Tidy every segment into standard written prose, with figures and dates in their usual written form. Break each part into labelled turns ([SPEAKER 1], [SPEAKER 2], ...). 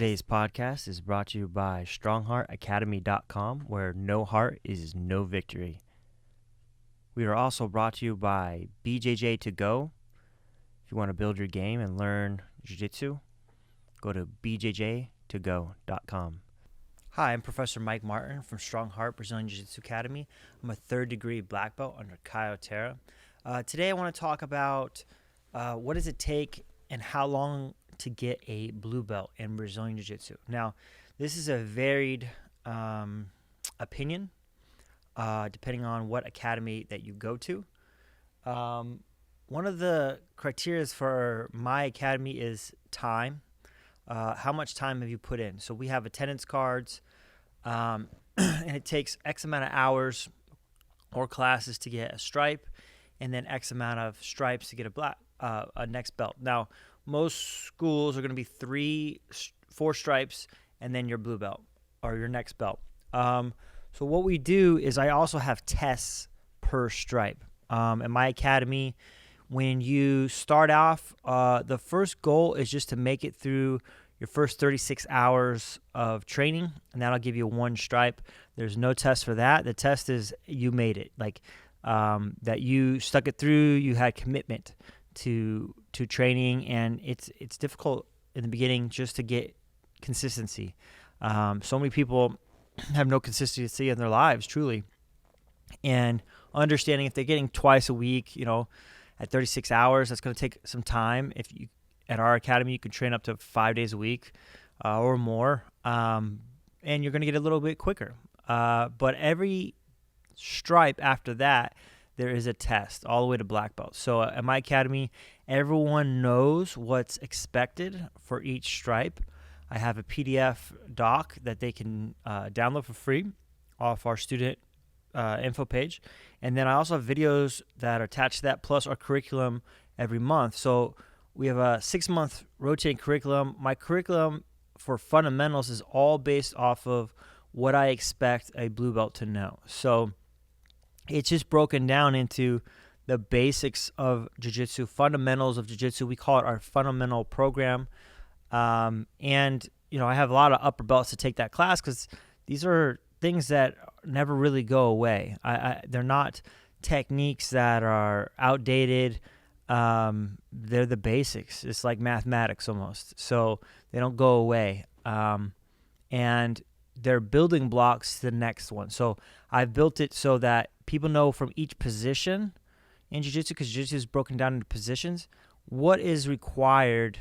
[SPEAKER 1] Today's podcast is brought to you by StrongHeartAcademy.com, where no heart is no victory. We are also brought to you by BJJ to go. If you want to build your game and learn Jiu-Jitsu, go to bjjtogo.com. Hi, I'm Professor Mike Martin from Strong Heart Brazilian Jiu-Jitsu Academy. I'm a third-degree black belt under Caio Terra. Today I want to talk about what does it take and how long to get a blue belt in Brazilian Jiu-Jitsu. Now, this is a varied opinion depending on what academy that you go to. One of the criteria for my academy is time. How much time have you put in? So we have attendance cards, and it takes X amount of hours or classes to get a stripe, and then X amount of stripes to get a next belt. Now, most schools are going to be 4 stripes, and then your blue belt or your next belt. So what we do is I also have tests per stripe. In my academy, when you start off, the first goal is just to make it through your first 36 hours of training, and that'll give you 1 stripe. There's no test for that. The test is you made it, that you stuck it through, you had commitment to training, and it's difficult in the beginning just to get consistency. So many people have no consistency in their lives, truly. And understanding if they're getting twice a week, at 36 hours, that's going to take some time. At our academy, you can train up to 5 days a week or more, and you're going to get a little bit quicker. But every stripe after that, there is a test all the way to black belt. So at my academy, everyone knows what's expected for each stripe. I have a PDF doc that they can download for free off our student info page. And then I also have videos that are attached to that, plus our curriculum every month. So we have a 6-month rotating curriculum. My curriculum for fundamentals is all based off of what I expect a blue belt to know. So it's just broken down into the basics of jiu-jitsu, fundamentals of jiu-jitsu. We call it our fundamental program. And I have a lot of upper belts to take that class because these are things that never really go away. They're not techniques that are outdated. They're the basics. It's like mathematics almost. So they don't go away. And they're building blocks to the next one. So I've built it so that people know from each position in jiu-jitsu, because jiu-jitsu is broken down into positions, what is required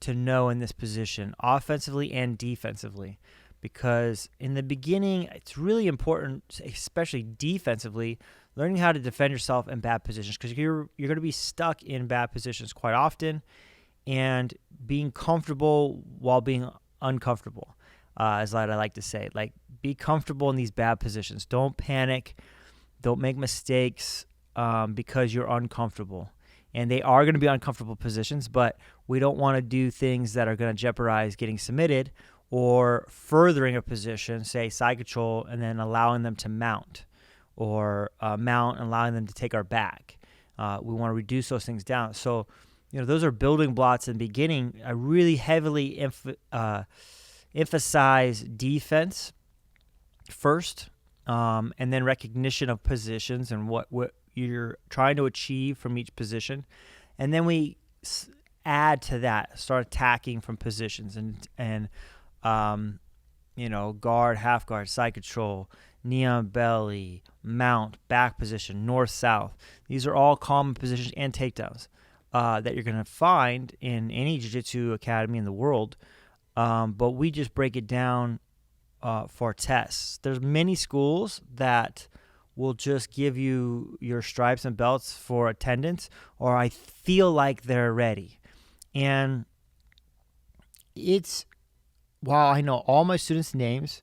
[SPEAKER 1] to know in this position, offensively and defensively. Because in the beginning, it's really important, especially defensively, learning how to defend yourself in bad positions, because you're going to be stuck in bad positions quite often, and being comfortable while being uncomfortable, is what I like to say. Be comfortable in these bad positions. Don't panic. Don't make mistakes because you're uncomfortable. And they are going to be uncomfortable positions, but we don't want to do things that are going to jeopardize getting submitted or furthering a position, say side control, and then allowing them to mount, or mount and allowing them to take our back. We want to reduce those things down. So, those are building blocks in the beginning. I really heavily emphasize defense first, and then recognition of positions and what you're trying to achieve from each position. And then we add to that, start attacking from positions and guard, half guard, side control, knee on belly, mount, back position, north, south. These are all common positions and takedowns that you're going to find in any jiu-jitsu academy in the world. But we just break it down for tests. There's many schools that will just give you your stripes and belts for attendance, or I feel like they're ready. And while I know all my students' names,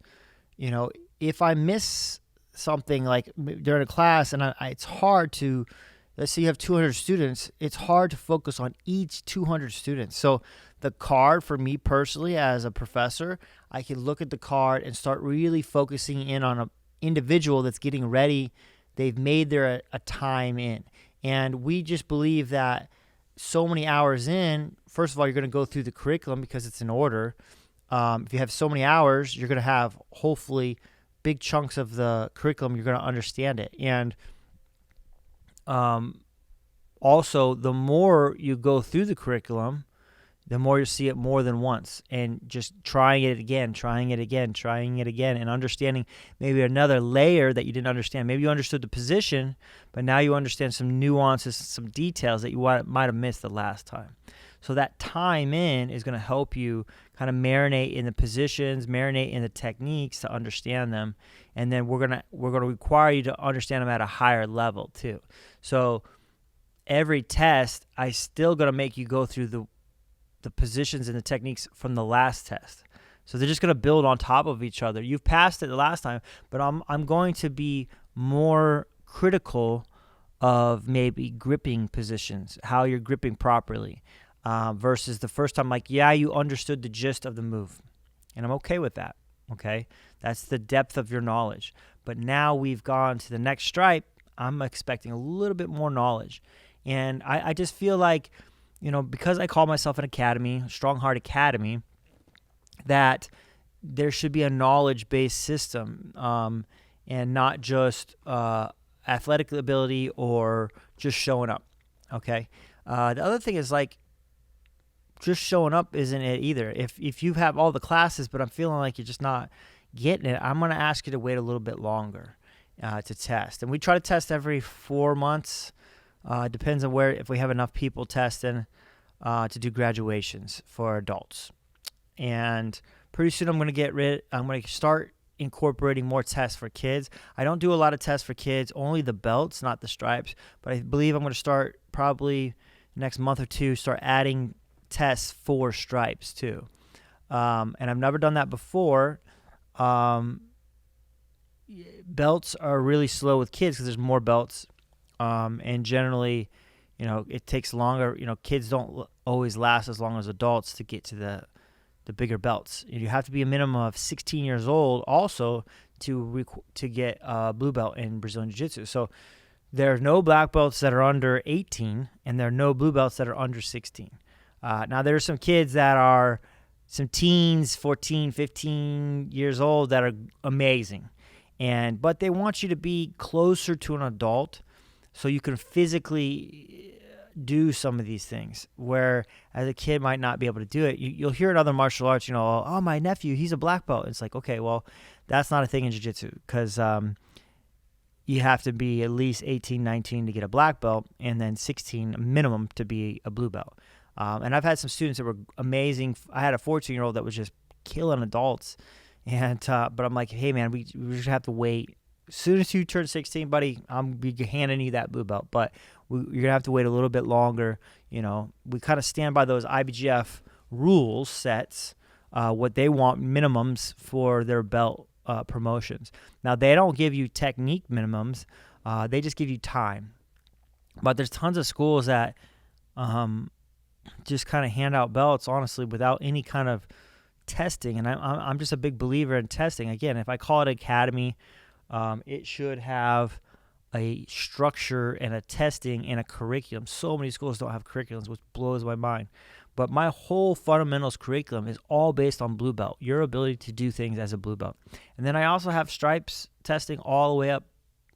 [SPEAKER 1] if I miss something like during a class, and it's hard to, let's say you have 200 students, it's hard to focus on each 200 students. So the card, for me personally as a professor, I can look at the card and start really focusing in on an individual that's getting ready. They've made their a time in. And we just believe that so many hours in, first of all, you're going to go through the curriculum because it's in order. if you have so many hours, you're going to have hopefully big chunks of the curriculum. You're going to understand it. And also, the more you go through the curriculum, the more you see it more than once, and just trying it again, and understanding maybe another layer that you didn't understand. Maybe you understood the position, but now you understand some nuances, some details that you might have missed the last time. So that time in is going to help you kind of marinate in the positions, marinate in the techniques to understand them, and then we're gonna require you to understand them at a higher level too. So every test, I still going to make you go through the positions and the techniques from the last test. So they're just going to build on top of each other. You've passed it the last time, but I'm going to be more critical of maybe gripping positions, how you're gripping properly, versus the first time, like, yeah, you understood the gist of the move. And I'm okay with that, okay? That's the depth of your knowledge. But now we've gone to the next stripe, I'm expecting a little bit more knowledge. And I just feel like, because I call myself an academy, Strong Heart Academy, that there should be a knowledge-based system, and not just athletic ability or just showing up, okay? The other thing is, like, just showing up isn't it either. If you have all the classes, but I'm feeling like you're just not getting it, I'm going to ask you to wait a little bit longer to test. And we try to test every 4 months. Depends on if we have enough people testing to do graduations for adults. And pretty soon I'm going to start incorporating more tests for kids. I don't do a lot of tests for kids, only the belts, not the stripes. But I believe I'm going to start probably next month or two, start adding tests for stripes too. And I've never done that before. Belts are really slow with kids because there's more belts. And generally, it takes longer. Kids don't always last as long as adults to get to the bigger belts. You have to be a minimum of 16 years old also to get a blue belt in Brazilian Jiu-Jitsu. So there are no black belts that are under 18, and there are no blue belts that are under 16. Now, there are some kids that are some teens, 14, 15 years old, that are amazing. But they want you to be closer to an adult so you can physically do some of these things, where as a kid might not be able to do it. You'll hear in other martial arts, oh, my nephew, he's a black belt. It's like, okay, well, that's not a thing in jiu-jitsu, because you have to be at least 18, 19 to get a black belt, and then 16 minimum to be a blue belt. And I've had some students that were amazing. I had a 14-year-old that was just killing adults, but I'm like, hey, man, we just have to wait. As soon as you turn 16, buddy, I'm be handing you that blue belt. But you're going to have to wait a little bit longer. We kind of stand by those IBJJF rules sets, what they want minimums for their belt promotions. Now, they don't give you technique minimums. They just give you time. But there's tons of schools that just kind of hand out belts, honestly, without any kind of testing. And I'm just a big believer in testing. Again, if I call it academy, it should have a structure and a testing and a curriculum. So many schools don't have curriculums, which blows my mind. But my whole fundamentals curriculum is all based on blue belt, your ability to do things as a blue belt. And then I also have stripes testing all the way up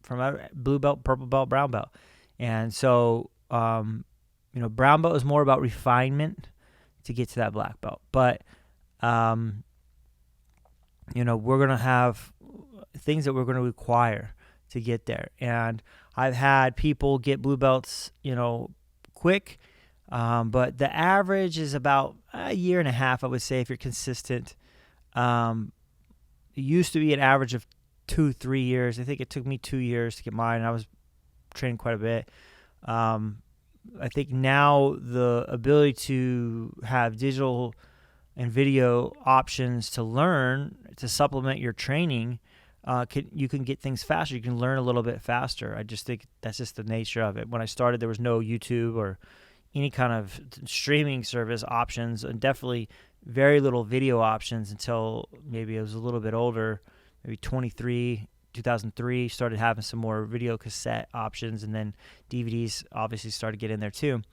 [SPEAKER 1] from blue belt, purple belt, brown belt. And so, brown belt is more about refinement to get to that black belt. But, we're going to have things that we're going to require to get there. And I've had people get blue belts, quick, but the average is about a year and a half, I would say, if you're consistent. It used to be an average of 2-3 years. I think it took me 2 years to get mine, and I was training quite a bit. I think now the ability to have digital and video options to learn, to supplement your training, you can get things faster. You can learn a little bit faster. I just think that's just the nature of it. When I started, there was no YouTube or any kind of streaming service options, and definitely very little video options until maybe I was a little bit older, maybe 2003, started having some more video cassette options, and then DVDs obviously started getting in there too.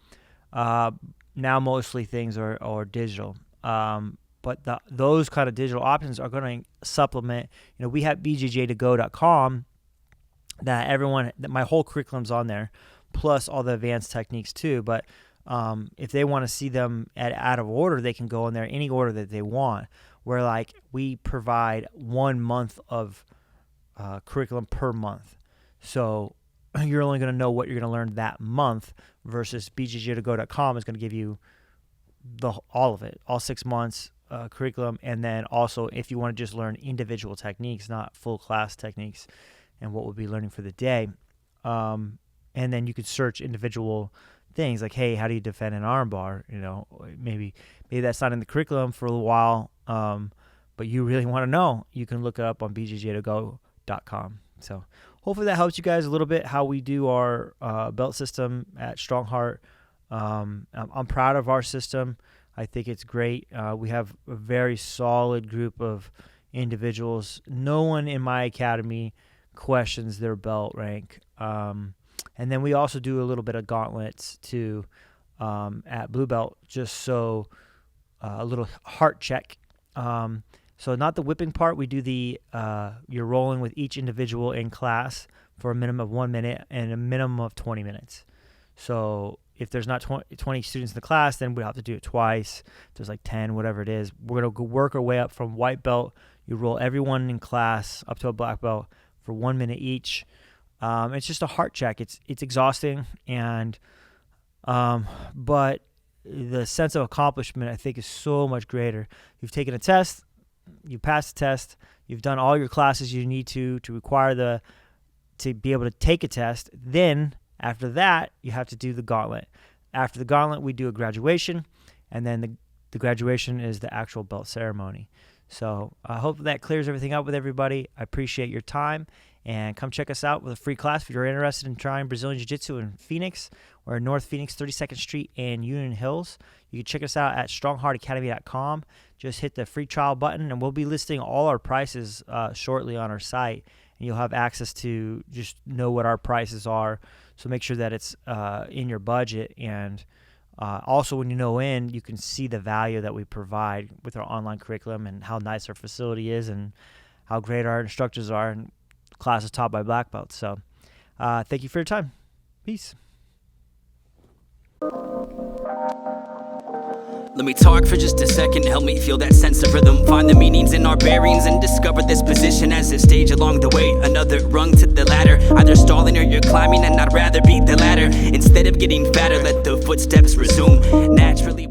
[SPEAKER 1] Now mostly things are digital. But but those kind of digital options are going to supplement. We have bjj2go.com that my whole curriculum's on there, plus all the advanced techniques too. But if they want to see them out of order, they can go in there any order that they want. Where like we provide 1 month of curriculum per month, so you're only going to know what you're going to learn that month, versus bjj2go.com is going to give you all of it, all 6 months curriculum. And then also, if you want to just learn individual techniques, not full class techniques and what we'll be learning for the day, and then you could search individual things like, hey, how do you defend an armbar? Maybe that's not in the curriculum for a little while, but you really want to know, you can look it up on bjj2go.com. So hopefully that helps you guys a little bit how we do our belt system at Strong Heart. I'm proud of our system. I think it's great. We have a very solid group of individuals. No one in my academy questions their belt rank. And then we also do a little bit of gauntlets too at blue belt, just so a little heart check. So not the whipping part. We do the you're rolling with each individual in class for a minimum of 1 minute and a minimum of 20 minutes. So if there's not 20 students in the class, then we have to do it twice. If there's like 10, whatever it is, we're going to work our way up from white belt. You roll everyone in class up to a black belt for 1 minute each. It's just a heart check. It's exhausting, and but the sense of accomplishment, I think, is so much greater. You've taken a test, you passed the test, you've done all your classes you need to require to be able to take a test. Then after that, you have to do the gauntlet. After the gauntlet, we do a graduation, and then the graduation is the actual belt ceremony. So I hope that clears everything up with everybody. I appreciate your time, and come check us out with a free class if you're interested in trying Brazilian Jiu-Jitsu in Phoenix, or in North Phoenix, 32nd Street and Union Hills. You can check us out at strongheartacademy.com. Just hit the free trial button, and we'll be listing all our prices shortly on our site, and you'll have access to just know what our prices are. So make sure that it's in your budget, and also when you can see the value that we provide with our online curriculum, and how nice our facility is, and how great our instructors are, and classes taught by black belts. So thank you for your time. Peace.
[SPEAKER 2] Let me talk for just a second, help me feel that sense of rhythm. Find the meanings in our bearings and discover this position as a stage along the way. Another rung to the ladder, either stalling or you're climbing, and I'd rather be the latter. Instead of getting fatter, let the footsteps resume naturally.